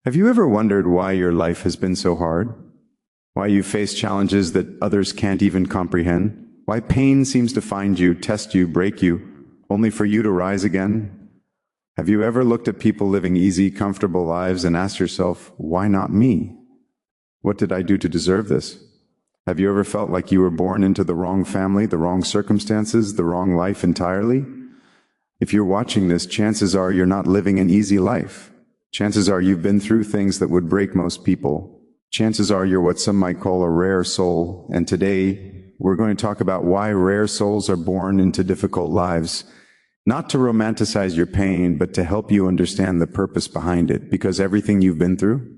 Have you ever wondered why your life has been so hard? Why you face challenges that others can't even comprehend? Why pain seems to find you, test you, break you, only for you to rise again? Have you ever looked at people living easy, comfortable lives and asked yourself, why not me? What did I do to deserve this? Have you ever felt like you were born into the wrong family, the wrong circumstances, the wrong life entirely? If you're watching this, chances are you're not living an easy life. Chances are you've been through things that would break most people. Chances are you're what some might call a rare soul, and today we're going to talk about why rare souls are born into difficult lives. Not to romanticize your pain, but to help you understand the purpose behind it, because everything you've been through,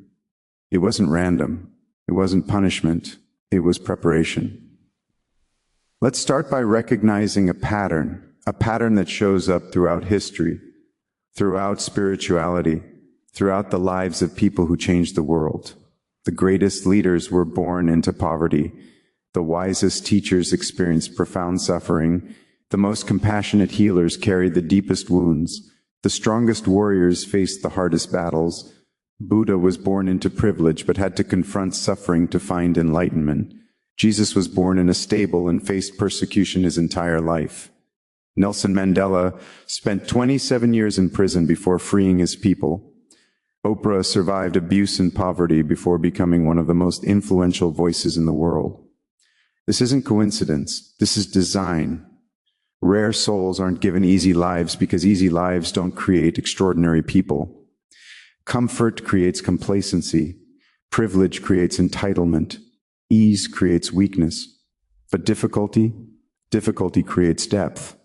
it wasn't random. It wasn't punishment. It was preparation. Let's start by recognizing a pattern that shows up throughout history, throughout spirituality, throughout the lives of people who changed the world. The greatest leaders were born into poverty. The wisest teachers experienced profound suffering. The most compassionate healers carried the deepest wounds. The strongest warriors faced the hardest battles. Buddha was born into privilege but had to confront suffering to find enlightenment. Jesus was born in a stable and faced persecution his entire life. Nelson Mandela spent 27 years in prison before freeing his people. Oprah survived abuse and poverty before becoming one of the most influential voices in the world. This isn't coincidence. This is design. Rare souls aren't given easy lives because easy lives don't create extraordinary people. Comfort creates complacency. Privilege creates entitlement. Ease creates weakness. But difficulty creates depth.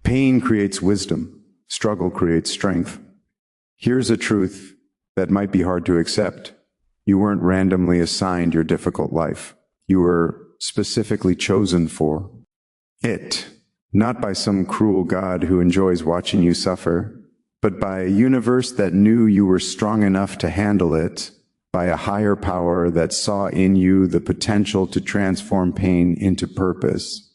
Pain creates wisdom. Struggle creates strength. Here's a truth that might be hard to accept. You weren't randomly assigned your difficult life. You were specifically chosen for it, not by some cruel God who enjoys watching you suffer, but by a universe that knew you were strong enough to handle it, by a higher power that saw in you the potential to transform pain into purpose.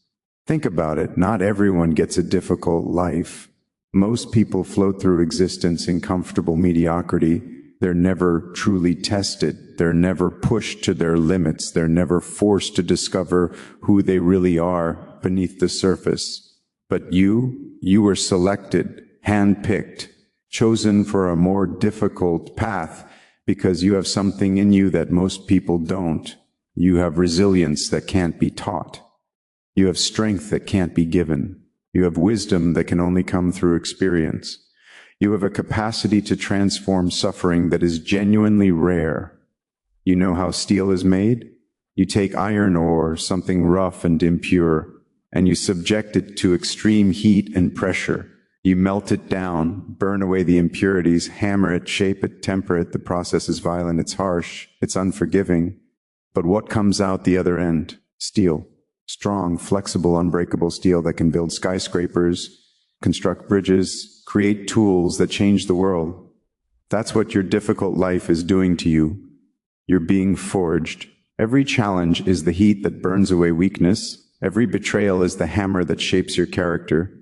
Think about it. Not everyone gets a difficult life. Most people float through existence in comfortable mediocrity. They're never truly tested. They're never pushed to their limits. They're never forced to discover who they really are beneath the surface. But you were selected, handpicked, chosen for a more difficult path because you have something in you that most people don't. You have resilience that can't be taught. You have strength that can't be given. You have wisdom that can only come through experience. You have a capacity to transform suffering that is genuinely rare. You know how steel is made? You take iron ore, something rough and impure, and you subject it to extreme heat and pressure. You melt it down, burn away the impurities, hammer it, shape it, temper it. The process is violent, it's harsh, it's unforgiving. But what comes out the other end? Steel. Strong, flexible, unbreakable steel that can build skyscrapers, construct bridges, create tools that change the world. That's what your difficult life is doing to you. You're being forged. Every challenge is the heat that burns away weakness. Every betrayal is the hammer that shapes your character.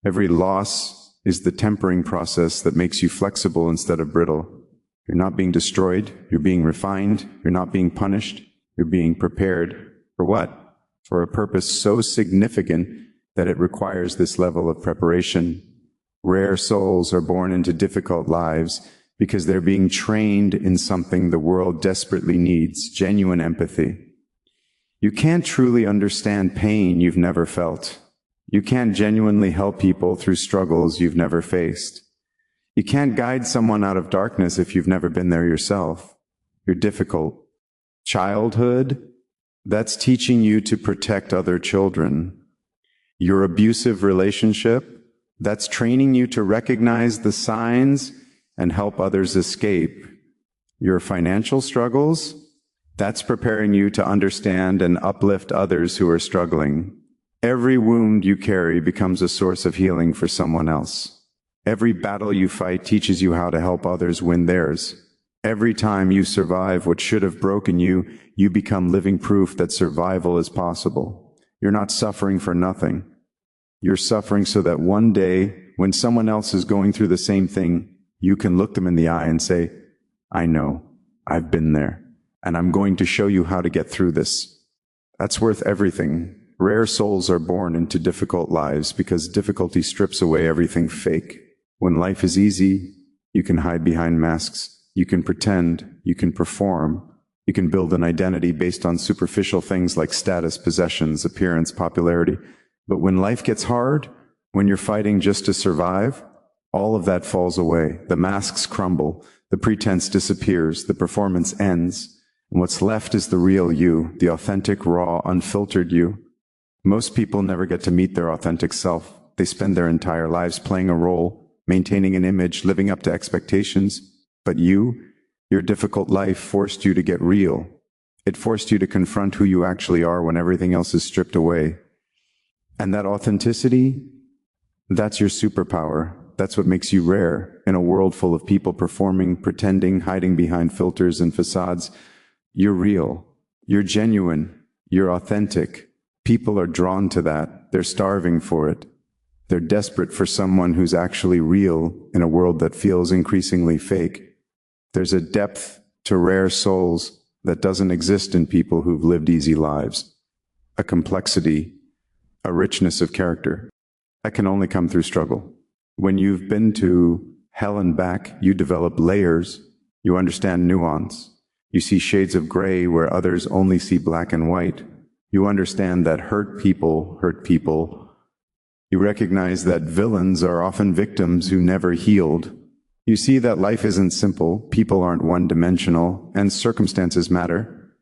Every loss is the tempering process that makes you flexible instead of brittle. You're not being destroyed. You're being refined. You're not being punished. You're being prepared. For what? For a purpose so significant that it requires this level of preparation. Rare souls are born into difficult lives because they're being trained in something the world desperately needs, genuine empathy. You can't truly understand pain you've never felt. You can't genuinely help people through struggles you've never faced. You can't guide someone out of darkness if you've never been there yourself. You're difficult. Childhood, that's teaching you to protect other children. Your abusive relationship, that's training you to recognize the signs and help others escape. Your financial struggles, that's preparing you to understand and uplift others who are struggling. Every wound you carry becomes a source of healing for someone else. Every battle you fight teaches you how to help others win theirs. Every time you survive what should have broken you, you become living proof that survival is possible. You're not suffering for nothing. You're suffering so that one day, when someone else is going through the same thing, you can look them in the eye and say, I know, I've been there, and I'm going to show you how to get through this. That's worth everything. Rare souls are born into difficult lives because difficulty strips away everything fake. When life is easy, you can hide behind masks, you can pretend, you can perform, you can build an identity based on superficial things like status, possessions, appearance, popularity. But when life gets hard, when you're fighting just to survive, all of that falls away. The masks crumble, the pretense disappears, the performance ends, and what's left is the real you, the authentic, raw, unfiltered you. Most people never get to meet their authentic self. They spend their entire lives playing a role, maintaining an image, living up to expectations. But your difficult life forced you to get real. It forced you to confront who you actually are when everything else is stripped away. And that authenticity, that's your superpower. That's what makes you rare in a world full of people performing, pretending, hiding behind filters and facades. You're real. You're genuine. You're authentic. People are drawn to that. They're starving for it. They're desperate for someone who's actually real in a world that feels increasingly fake. There's a depth to rare souls that doesn't exist in people who've lived easy lives. A complexity, a richness of character that can only come through struggle. When you've been to hell and back, you develop layers. You understand nuance. You see shades of gray where others only see black and white. You understand that hurt people hurt people. You recognize that villains are often victims who never healed. You see that life isn't simple, people aren't one-dimensional, and circumstances matter.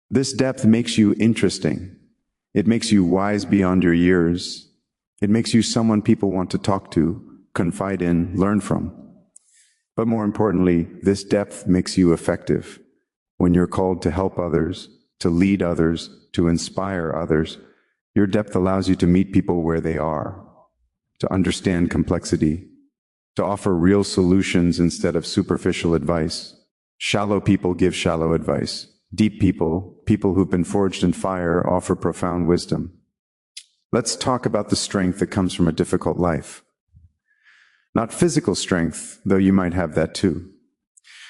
This depth makes you interesting. It makes you wise beyond your years. It makes you someone people want to talk to, confide in, learn from. But more importantly, this depth makes you effective. When you're called to help others, to lead others, to inspire others, your depth allows you to meet people where they are, to understand complexity, to offer real solutions instead of superficial advice. Shallow people give shallow advice. Deep people, people who've been forged in fire, offer profound wisdom. Let's talk about the strength that comes from a difficult life. Not physical strength, though you might have that too.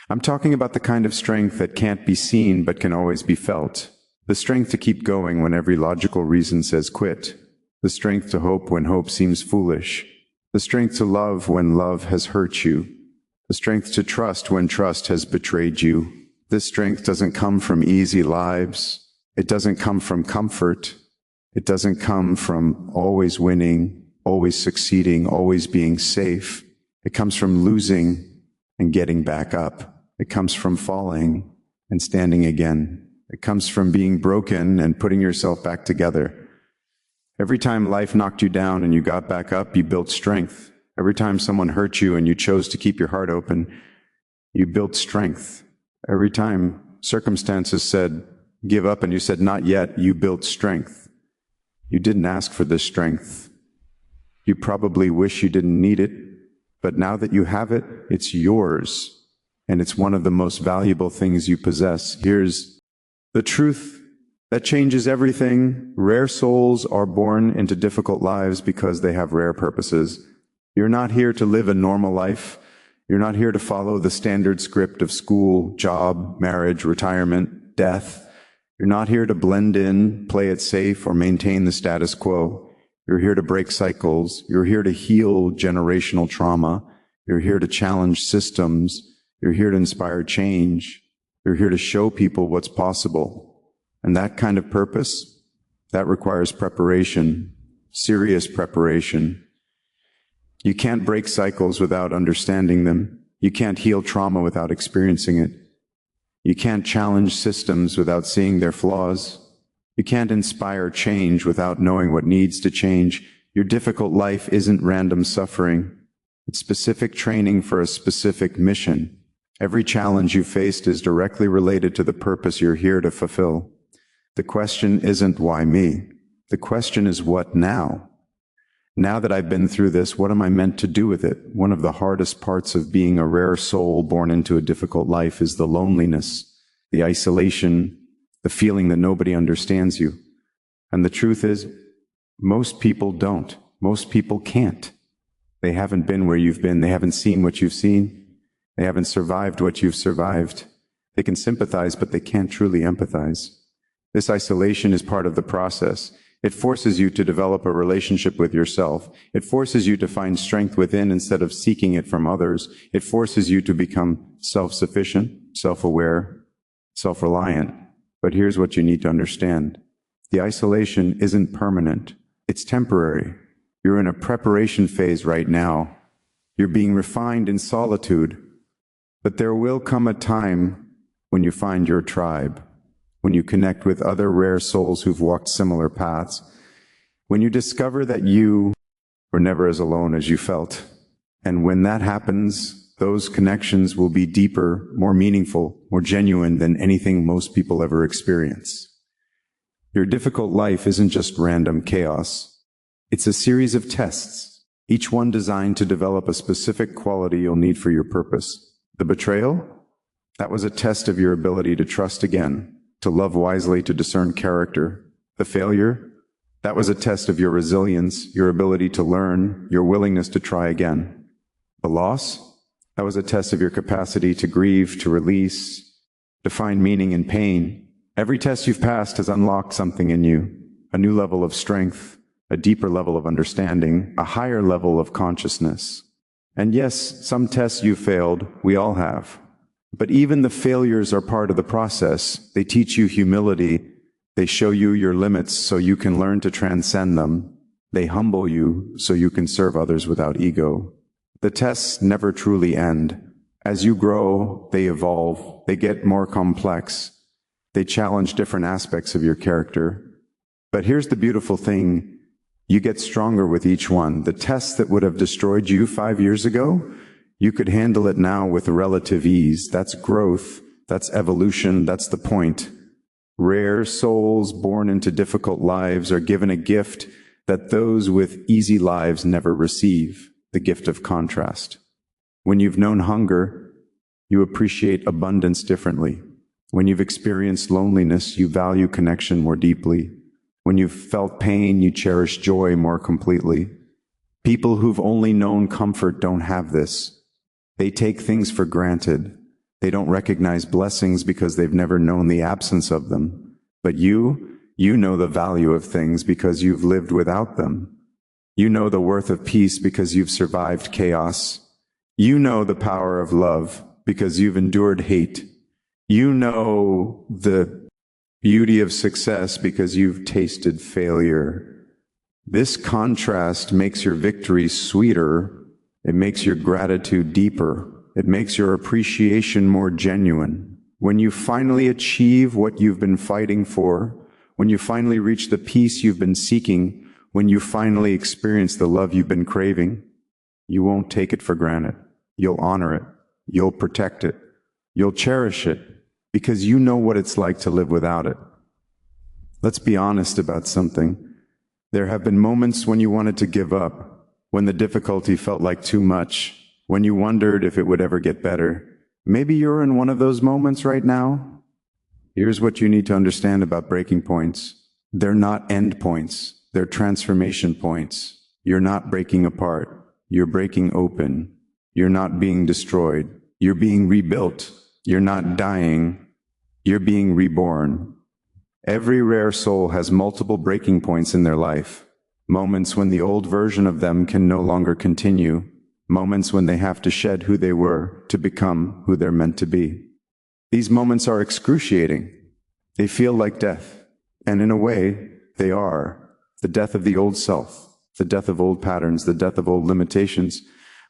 I'm talking about the kind of strength that can't be seen but can always be felt. The strength to keep going when every logical reason says quit. The strength to hope when hope seems foolish. The strength to love when love has hurt you. The strength to trust when trust has betrayed you. This strength doesn't come from easy lives. It doesn't come from comfort. It doesn't come from always winning, always succeeding, always being safe. It comes from losing and getting back up. It comes from falling and standing again. It comes from being broken and putting yourself back together. Every time life knocked you down and you got back up, you built strength. Every time someone hurt you and you chose to keep your heart open, you built strength. Every time circumstances said, give up, and you said, not yet, you built strength. You didn't ask for this strength. You probably wish you didn't need it, but now that you have it, it's yours, and it's one of the most valuable things you possess. Here's the truth that changes everything. Rare souls are born into difficult lives because they have rare purposes. You're not here to live a normal life. You're not here to follow the standard script of school, job, marriage, retirement, death. You're not here to blend in, play it safe, or maintain the status quo. You're here to break cycles. You're here to heal generational trauma. You're here to challenge systems. You're here to inspire change. You're here to show people what's possible. And that kind of purpose, that requires preparation, serious preparation. You can't break cycles without understanding them. You can't heal trauma without experiencing it. You can't challenge systems without seeing their flaws. You can't inspire change without knowing what needs to change. Your difficult life isn't random suffering. It's specific training for a specific mission. Every challenge you faced is directly related to the purpose you're here to fulfill. The question isn't why me? The question is what now? Now that I've been through this, what am I meant to do with it? One of the hardest parts of being a rare soul born into a difficult life is the loneliness, the isolation, the feeling that nobody understands you. And the truth is, most people don't. Most people can't. They haven't been where you've been. They haven't seen what you've seen. They haven't survived what you've survived. They can sympathize, but they can't truly empathize. This isolation is part of the process. It forces you to develop a relationship with yourself. It forces you to find strength within instead of seeking it from others. It forces you to become self-sufficient, self-aware, self-reliant. But here's what you need to understand. The isolation isn't permanent. It's temporary. You're in a preparation phase right now. You're being refined in solitude. But there will come a time when you find your tribe, when you connect with other rare souls who've walked similar paths, when you discover that you were never as alone as you felt. And when that happens, those connections will be deeper, more meaningful, more genuine than anything most people ever experience. Your difficult life isn't just random chaos. It's a series of tests, each one designed to develop a specific quality you'll need for your purpose. The betrayal? That was a test of your ability to trust again, to love wisely, to discern character. The failure? That was a test of your resilience, your ability to learn, your willingness to try again. The loss? That was a test of your capacity to grieve, to release, to find meaning in pain. Every test you've passed has unlocked something in you, a new level of strength, a deeper level of understanding, a higher level of consciousness. And yes, some tests you failed, we all have. But even the failures are part of the process. They teach you humility. They show you your limits so you can learn to transcend them. They humble you so you can serve others without ego. The tests never truly end. As you grow, they evolve. They get more complex. They challenge different aspects of your character. But here's the beautiful thing. You get stronger with each one. The test that would have destroyed you 5 years ago, you could handle it now with relative ease. That's growth. That's evolution. That's the point. Rare souls born into difficult lives are given a gift that those with easy lives never receive, the gift of contrast. When you've known hunger, you appreciate abundance differently. When you've experienced loneliness, you value connection more deeply. When you've felt pain, you cherish joy more completely. People who've only known comfort don't have this. They take things for granted. They don't recognize blessings because they've never known the absence of them. But you know the value of things because you've lived without them. You know the worth of peace because you've survived chaos. You know the power of love because you've endured hate. You know the beauty of success because you've tasted failure. This contrast makes your victory sweeter. It makes your gratitude deeper. It makes your appreciation more genuine. When you finally achieve what you've been fighting for, when you finally reach the peace you've been seeking, when you finally experience the love you've been craving, you won't take it for granted. You'll honor it. You'll protect it. You'll cherish it because you know what it's like to live without it. Let's be honest about something. There have been moments when you wanted to give up, when the difficulty felt like too much, when you wondered if it would ever get better. Maybe you're in one of those moments right now. Here's what you need to understand about breaking points. They're not end points. They're transformation points. You're not breaking apart. You're breaking open. You're not being destroyed. You're being rebuilt. You're not dying. You're being reborn. Every rare soul has multiple breaking points in their life. Moments when the old version of them can no longer continue. Moments when they have to shed who they were to become who they're meant to be. These moments are excruciating. They feel like death. And in a way, they are. The death of the old self, the death of old patterns, the death of old limitations.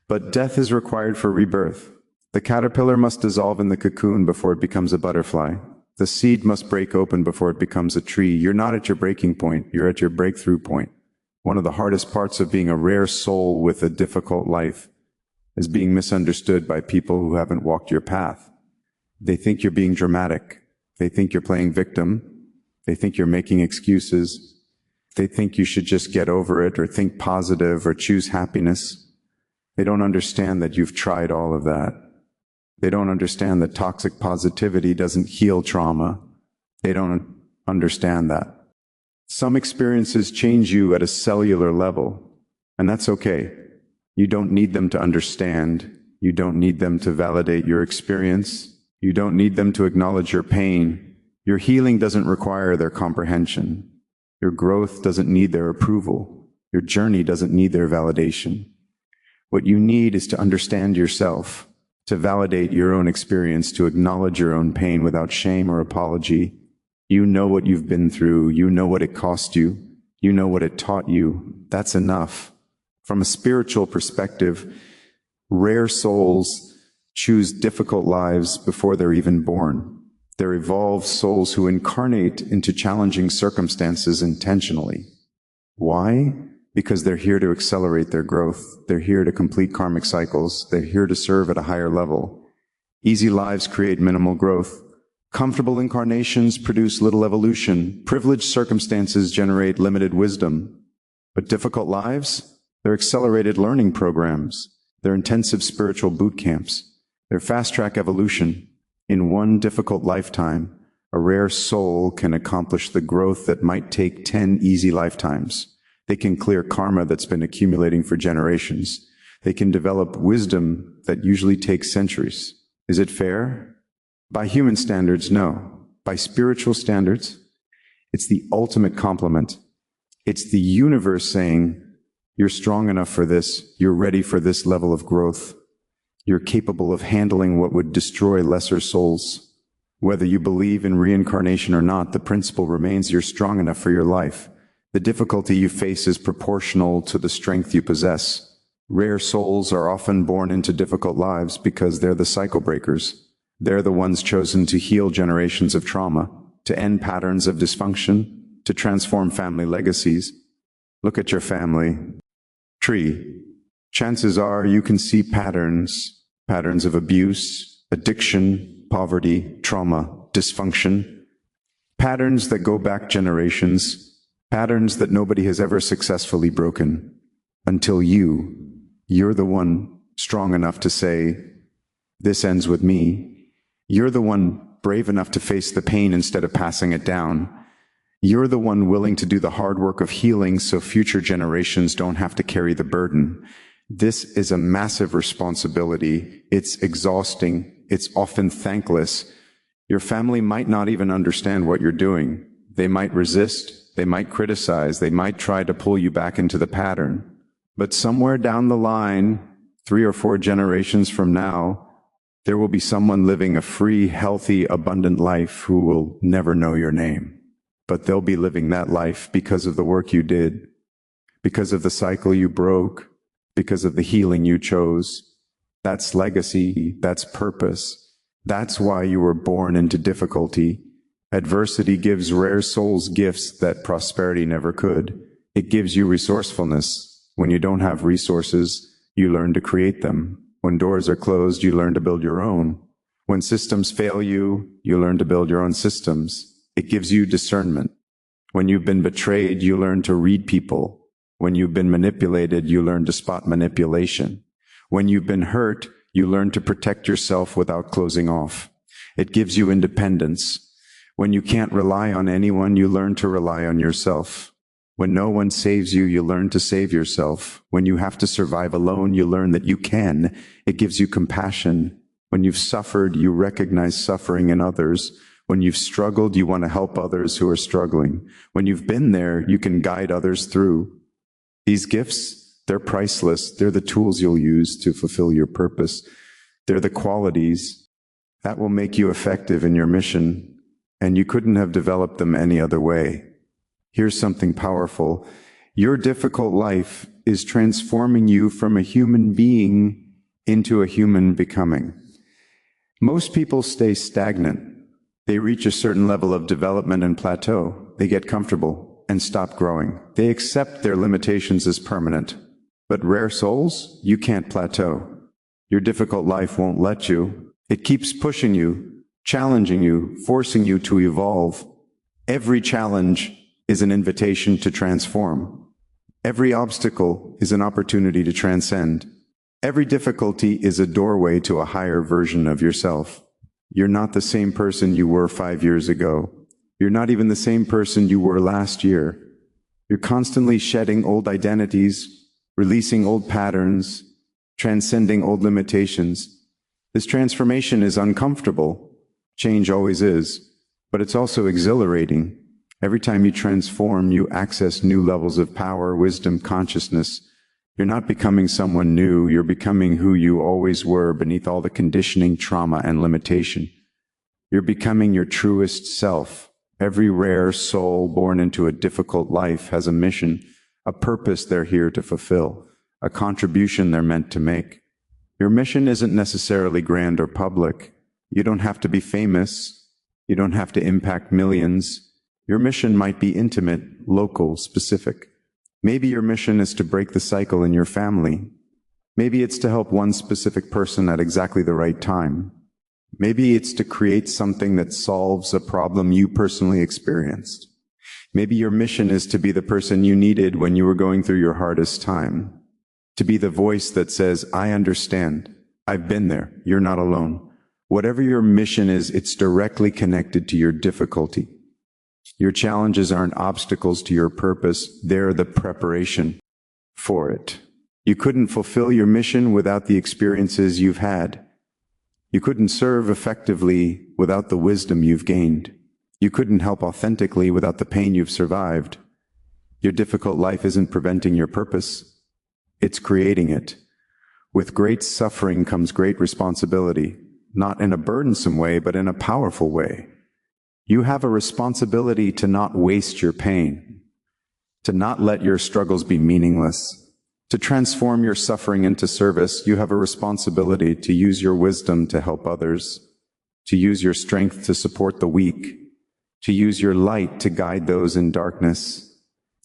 But death is required for rebirth. The caterpillar must dissolve in the cocoon before it becomes a butterfly. The seed must break open before it becomes a tree. You're not at your breaking point. You're at your breakthrough point. One of the hardest parts of being a rare soul with a difficult life is being misunderstood by people who haven't walked your path. They think you're being dramatic. They think you're playing victim. They think you're making excuses. They think you should just get over it or think positive or choose happiness. They don't understand that you've tried all of that. They don't understand that toxic positivity doesn't heal trauma. They don't understand that. Some experiences change you at a cellular level, and that's okay. You don't need them to understand. You don't need them to validate your experience. You don't need them to acknowledge your pain. Your healing doesn't require their comprehension. Your growth doesn't need their approval. Your journey doesn't need their validation. What you need is to understand yourself, to validate your own experience, to acknowledge your own pain without shame or apology. You know what you've been through. You know what it cost you. You know what it taught you. That's enough. From a spiritual perspective, rare souls choose difficult lives before they're even born. They're evolved souls who incarnate into challenging circumstances intentionally. Why? Because they're here to accelerate their growth. They're here to complete karmic cycles. They're here to serve at a higher level. Easy lives create minimal growth. Comfortable incarnations produce little evolution. Privileged circumstances generate limited wisdom. But difficult lives? They're accelerated learning programs. They're intensive spiritual boot camps. They're fast-track evolution. In one difficult lifetime, a rare soul can accomplish the growth that might take 10 easy lifetimes. They can clear karma that's been accumulating for generations. They can develop wisdom that usually takes centuries. Is it fair? By human standards, no. By spiritual standards, it's the ultimate compliment. It's the universe saying, you're strong enough for this. You're ready for this level of growth. You're capable of handling what would destroy lesser souls. Whether you believe in reincarnation or not, the principle remains you're strong enough for your life. The difficulty you face is proportional to the strength you possess. Rare souls are often born into difficult lives because they're the cycle breakers. They're the ones chosen to heal generations of trauma, to end patterns of dysfunction, to transform family legacies. Look at your family tree. Chances are you can see patterns of abuse, addiction, poverty, trauma, dysfunction, patterns that go back generations, patterns that nobody has ever successfully broken until you're the one strong enough to say, this ends with me. You're the one brave enough to face the pain instead of passing it down. You're the one willing to do the hard work of healing so future generations don't have to carry the burden. This is a massive responsibility. It's exhausting. It's often thankless. Your family might not even understand what you're doing. They might resist. They might criticize. They might try to pull you back into the pattern. But somewhere down the line, 3 or 4 generations from now, there will be someone living a free, healthy, abundant life who will never know your name. But they'll be living that life because of the work you did, because of the cycle you broke, because of the healing you chose. That's legacy. That's purpose. That's why you were born into difficulty. Adversity gives rare souls gifts that prosperity never could. It gives you resourcefulness. When you don't have resources, you learn to create them. When doors are closed, you learn to build your own. When systems fail you, you learn to build your own systems. It gives you discernment. When you've been betrayed, you learn to read people. When you've been manipulated, you learn to spot manipulation. When you've been hurt, you learn to protect yourself without closing off. It gives you independence. When you can't rely on anyone, you learn to rely on yourself. When no one saves you, you learn to save yourself. When you have to survive alone, you learn that you can. It gives you compassion. When you've suffered, you recognize suffering in others. When you've struggled, you want to help others who are struggling. When you've been there, you can guide others through. These gifts, they're priceless. They're the tools you'll use to fulfill your purpose. They're the qualities that will make you effective in your mission, and you couldn't have developed them any other way. Here's something powerful. Your difficult life is transforming you from a human being into a human becoming. Most people stay stagnant. They reach a certain level of development and plateau. They get comfortable and stop growing. They accept their limitations as permanent. But rare souls, you can't plateau. Your difficult life won't let you. It keeps pushing you, challenging you, forcing you to evolve. Every challenge is an invitation to transform. Every obstacle is an opportunity to transcend. Every difficulty is a doorway to a higher version of yourself. You're not the same person you were 5 years ago. You're not even the same person you were last year. You're constantly shedding old identities, releasing old patterns, transcending old limitations. This transformation is uncomfortable. Change always is, but it's also exhilarating. Every time you transform, you access new levels of power, wisdom, consciousness. You're not becoming someone new, you're becoming who you always were beneath all the conditioning, trauma, and limitation. You're becoming your truest self. Every rare soul born into a difficult life has a mission, a purpose they're here to fulfill, a contribution they're meant to make. Your mission isn't necessarily grand or public. You don't have to be famous. You don't have to impact millions. Your mission might be intimate, local, specific. Maybe your mission is to break the cycle in your family. Maybe it's to help one specific person at exactly the right time. Maybe it's to create something that solves a problem you personally experienced. Maybe your mission is to be the person you needed when you were going through your hardest time. To be the voice that says, I understand. I've been there. You're not alone. Whatever your mission is, it's directly connected to your difficulty. Your challenges aren't obstacles to your purpose. They're the preparation for it. You couldn't fulfill your mission without the experiences you've had. You couldn't serve effectively without the wisdom you've gained. You couldn't help authentically without the pain you've survived. Your difficult life isn't preventing your purpose. It's creating it. With great suffering comes great responsibility, not in a burdensome way, but in a powerful way. You have a responsibility to not waste your pain, to not let your struggles be meaningless, to transform your suffering into service. You have a responsibility to use your wisdom to help others, to use your strength to support the weak, to use your light to guide those in darkness.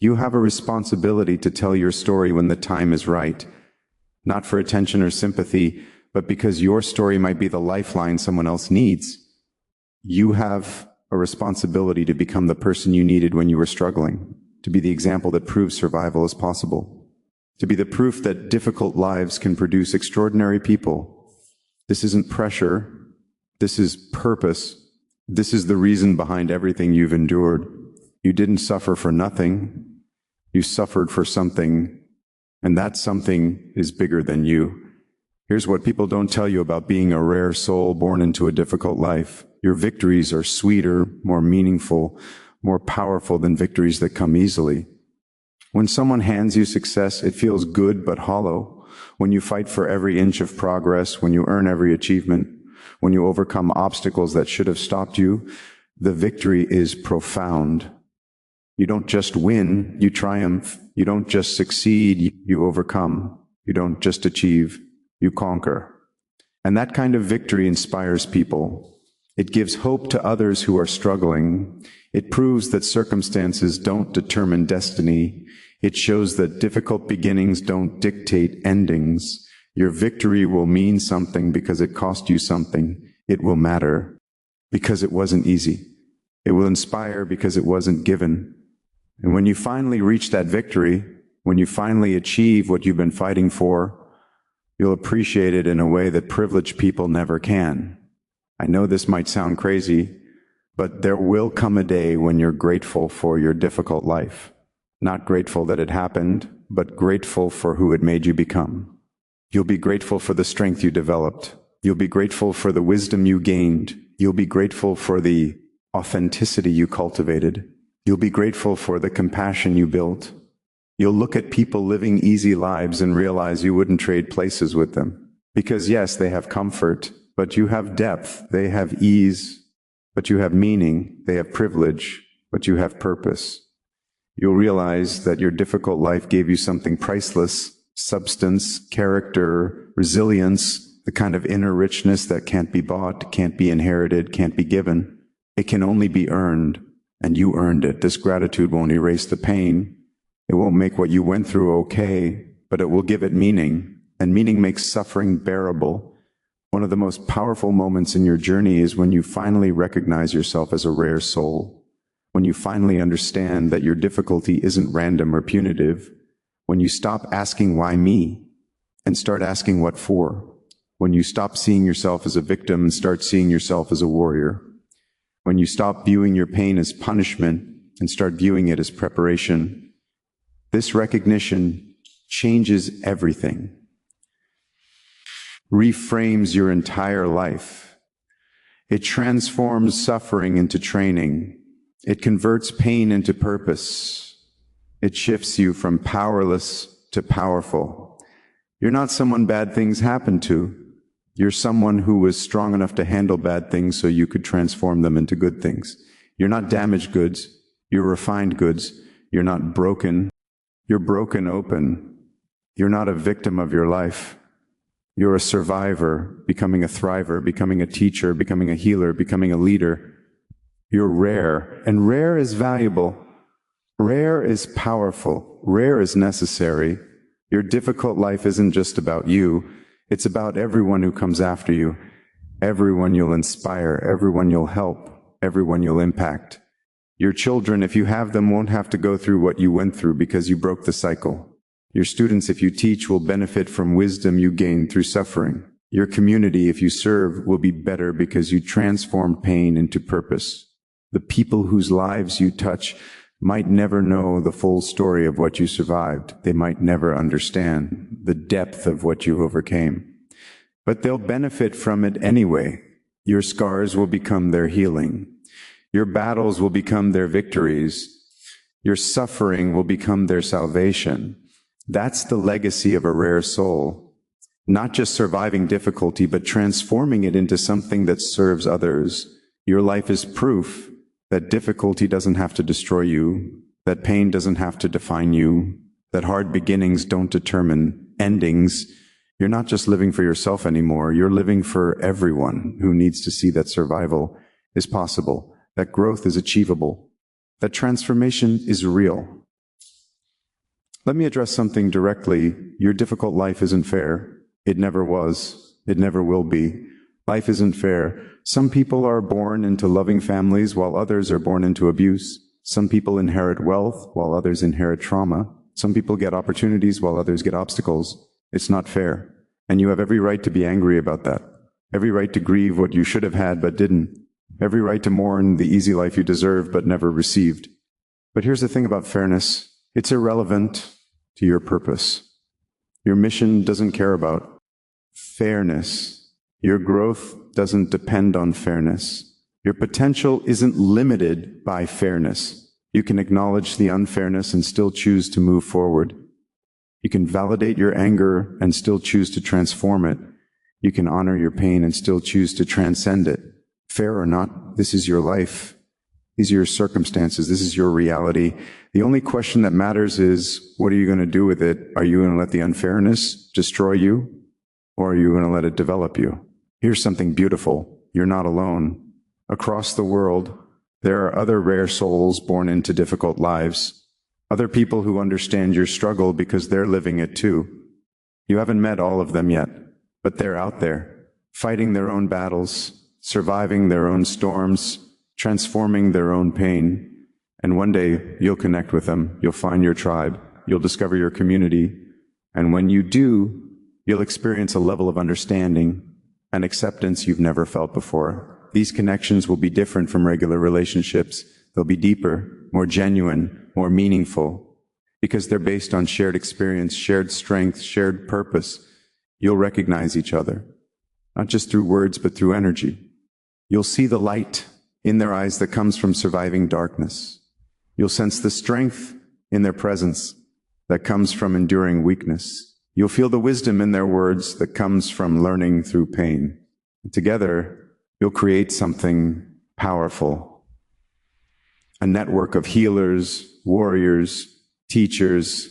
You have a responsibility to tell your story when the time is right, not for attention or sympathy, but because your story might be the lifeline someone else needs. You have a responsibility to become the person you needed when you were struggling, to be the example that proves survival is possible, to be the proof that difficult lives can produce extraordinary people. This isn't pressure. This is purpose. This is the reason behind everything you've endured. You didn't suffer for nothing. You suffered for something, and that something is bigger than you. Here's what people don't tell you about being a rare soul born into a difficult life. Your victories are sweeter, more meaningful, more powerful than victories that come easily. When someone hands you success, it feels good but hollow. When you fight for every inch of progress, when you earn every achievement, when you overcome obstacles that should have stopped you, the victory is profound. You don't just win, you triumph. You don't just succeed, you overcome. You don't just achieve, you conquer. And that kind of victory inspires people. It gives hope to others who are struggling. It proves that circumstances don't determine destiny. It shows that difficult beginnings don't dictate endings. Your victory will mean something because it cost you something. It will matter because it wasn't easy. It will inspire because it wasn't given. And when you finally reach that victory, when you finally achieve what you've been fighting for, you'll appreciate it in a way that privileged people never can. I know this might sound crazy, but there will come a day when you're grateful for your difficult life. Not grateful that it happened, but grateful for who it made you become. You'll be grateful for the strength you developed. You'll be grateful for the wisdom you gained. You'll be grateful for the authenticity you cultivated. You'll be grateful for the compassion you built. You'll look at people living easy lives and realize you wouldn't trade places with them. Because yes, they have comfort, but you have depth. They have ease, but you have meaning. They have privilege, but you have purpose. You'll realize that your difficult life gave you something priceless: substance, character, resilience, the kind of inner richness that can't be bought, can't be inherited, can't be given. It can only be earned. And you earned it. This gratitude won't erase the pain. It won't make what you went through okay, but it will give it meaning. And meaning makes suffering bearable. One of the most powerful moments in your journey is when you finally recognize yourself as a rare soul. When you finally understand that your difficulty isn't random or punitive. When you stop asking why me and start asking what for. When you stop seeing yourself as a victim and start seeing yourself as a warrior. When you stop viewing your pain as punishment and start viewing it as preparation. This recognition changes everything. reframes your entire life. It transforms suffering into training. It converts pain into purpose. It shifts you from powerless to powerful. You're not someone bad things happen to. You're someone who was strong enough to handle bad things so you could transform them into good things. You're not damaged goods. You're refined goods. You're not broken. You're broken open. You're not a victim of your life. You're a survivor, becoming a thriver, becoming a teacher, becoming a healer, becoming a leader. You're rare, and rare is valuable. Rare is powerful. Rare is necessary. Your difficult life isn't just about you. It's about everyone who comes after you, everyone you'll inspire, everyone you'll help, everyone you'll impact. Your children, if you have them, won't have to go through what you went through because you broke the cycle. Your students, if you teach, will benefit from wisdom you gain through suffering. Your community, if you serve, will be better because you transform pain into purpose. The people whose lives you touch might never know the full story of what you survived. They might never understand the depth of what you overcame. But they'll benefit from it anyway. Your scars will become their healing. Your battles will become their victories. Your suffering will become their salvation. That's the legacy of a rare soul. Not just surviving difficulty, but transforming it into something that serves others. Your life is proof that difficulty doesn't have to destroy you, that pain doesn't have to define you, that hard beginnings don't determine endings. You're not just living for yourself anymore. You're living for everyone who needs to see that survival is possible, that growth is achievable, that transformation is real. Let me address something directly. Your difficult life isn't fair. It never was. It never will be. Life isn't fair. Some people are born into loving families while others are born into abuse. Some people inherit wealth while others inherit trauma. Some people get opportunities while others get obstacles. It's not fair. And you have every right to be angry about that. Every right to grieve what you should have had but didn't. Every right to mourn the easy life you deserved but never received. But here's the thing about fairness. It's irrelevant to your purpose. Your mission doesn't care about fairness. Your growth doesn't depend on fairness. Your potential isn't limited by fairness. You can acknowledge the unfairness and still choose to move forward. You can validate your anger and still choose to transform it. You can honor your pain and still choose to transcend it. Fair or not, this is your life. These are your circumstances. This is your reality. The only question that matters is, what are you going to do with it? Are you going to let the unfairness destroy you, or are you going to let it develop you? Here's something beautiful. You're not alone. Across the world, there are other rare souls born into difficult lives, other people who understand your struggle because they're living it too. You haven't met all of them yet, but they're out there, fighting their own battles, surviving their own storms, transforming their own pain. And one day, you'll connect with them, you'll find your tribe, you'll discover your community, and when you do, you'll experience a level of understanding and acceptance you've never felt before. These connections will be different from regular relationships. They'll be deeper, more genuine, more meaningful, because they're based on shared experience, shared strength, shared purpose. You'll recognize each other, not just through words, but through energy. You'll see the light in their eyes that comes from surviving darkness. You'll sense the strength in their presence that comes from enduring weakness. You'll feel the wisdom in their words that comes from learning through pain. And together, you'll create something powerful. A network of healers, warriors, teachers,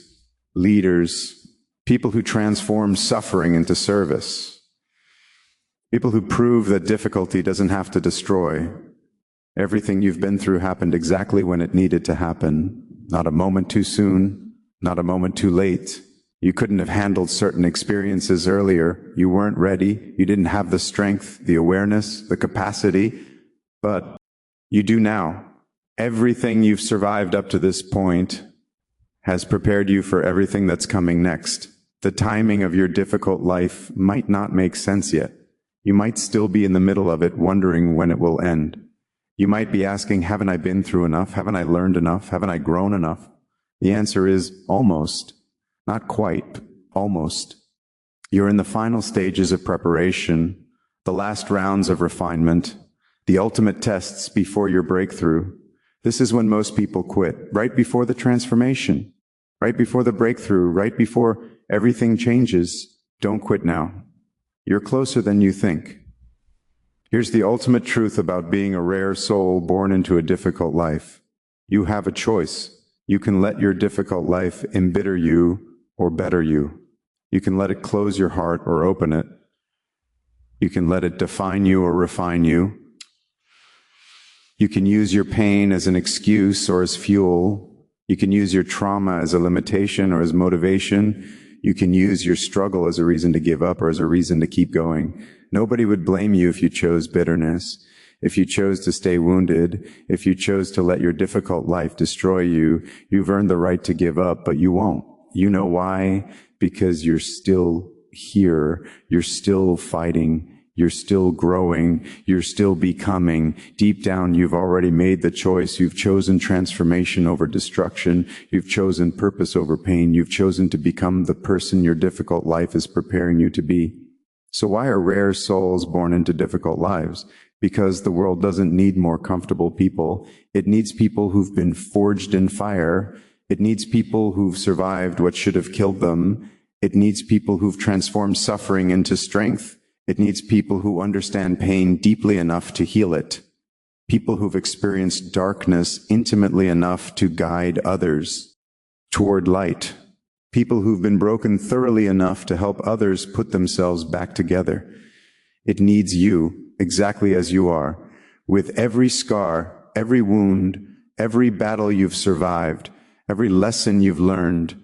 leaders, people who transform suffering into service. People who prove that difficulty doesn't have to destroy. Everything you've been through happened exactly when it needed to happen. Not a moment too soon, not a moment too late. You couldn't have handled certain experiences earlier. You weren't ready. You didn't have the strength, the awareness, the capacity, but you do now. Everything you've survived up to this point has prepared you for everything that's coming next. The timing of your difficult life might not make sense yet. You might still be in the middle of it, wondering when it will end. You might be asking, haven't I been through enough? Haven't I learned enough? Haven't I grown enough? The answer is almost. Not quite, but almost. You're in the final stages of preparation, the last rounds of refinement, the ultimate tests before your breakthrough. This is when most people quit, right before the transformation, right before the breakthrough, right before everything changes. Don't quit now. You're closer than you think. Here's the ultimate truth about being a rare soul born into a difficult life. You have a choice. You can let your difficult life embitter you or better you. You can let it close your heart or open it. You can let it define you or refine you. You can use your pain as an excuse or as fuel. You can use your trauma as a limitation or as motivation. You can use your struggle as a reason to give up or as a reason to keep going. Nobody would blame you if you chose bitterness, if you chose to stay wounded, if you chose to let your difficult life destroy you. You've earned the right to give up, but you won't. You know why? Because you're still here. You're still fighting. You're still growing. You're still becoming. Deep down, you've already made the choice. You've chosen transformation over destruction. You've chosen purpose over pain. You've chosen to become the person your difficult life is preparing you to be. So why are rare souls born into difficult lives? Because the world doesn't need more comfortable people. It needs people who've been forged in fire. It needs people who've survived what should have killed them. It needs people who've transformed suffering into strength. It needs people who understand pain deeply enough to heal it. People who've experienced darkness intimately enough to guide others toward light. People who've been broken thoroughly enough to help others put themselves back together. It needs you exactly as you are, with every scar, every wound, every battle you've survived, every lesson you've learned,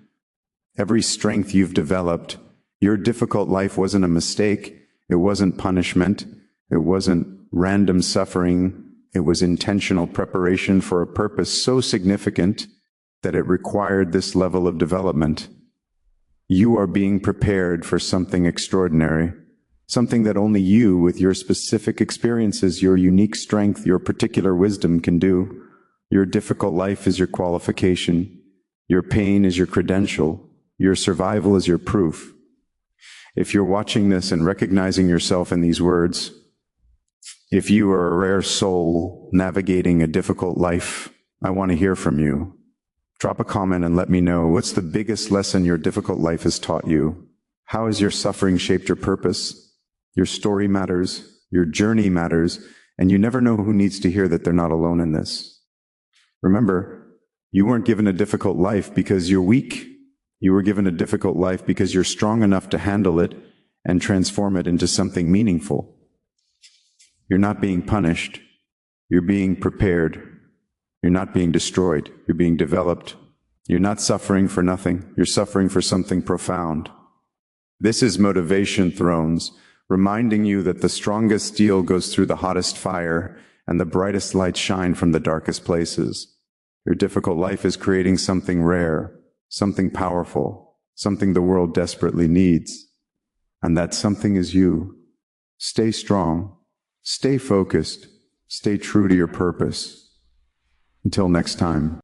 every strength you've developed. Your difficult life wasn't a mistake. It wasn't punishment. It wasn't random suffering. It was intentional preparation for a purpose so significant that it required this level of development. You are being prepared for something extraordinary, something that only you, with your specific experiences, your unique strength, your particular wisdom can do. Your difficult life is your qualification. Your pain is your credential. Your survival is your proof. If you're watching this and recognizing yourself in these words, if you are a rare soul navigating a difficult life, I want to hear from you. Drop a comment and let me know, what's the biggest lesson your difficult life has taught you? How has your suffering shaped your purpose? Your story matters, your journey matters, and you never know who needs to hear that they're not alone in this. Remember, you weren't given a difficult life because you're weak. You were given a difficult life because you're strong enough to handle it and transform it into something meaningful. You're not being punished. You're being prepared. You're not being destroyed. You're being developed. You're not suffering for nothing. You're suffering for something profound. This is Motivation Thrones, reminding you that the strongest steel goes through the hottest fire and the brightest lights shine from the darkest places. Your difficult life is creating something rare, something powerful, something the world desperately needs. And that something is you. Stay strong, stay focused, stay true to your purpose. Until next time.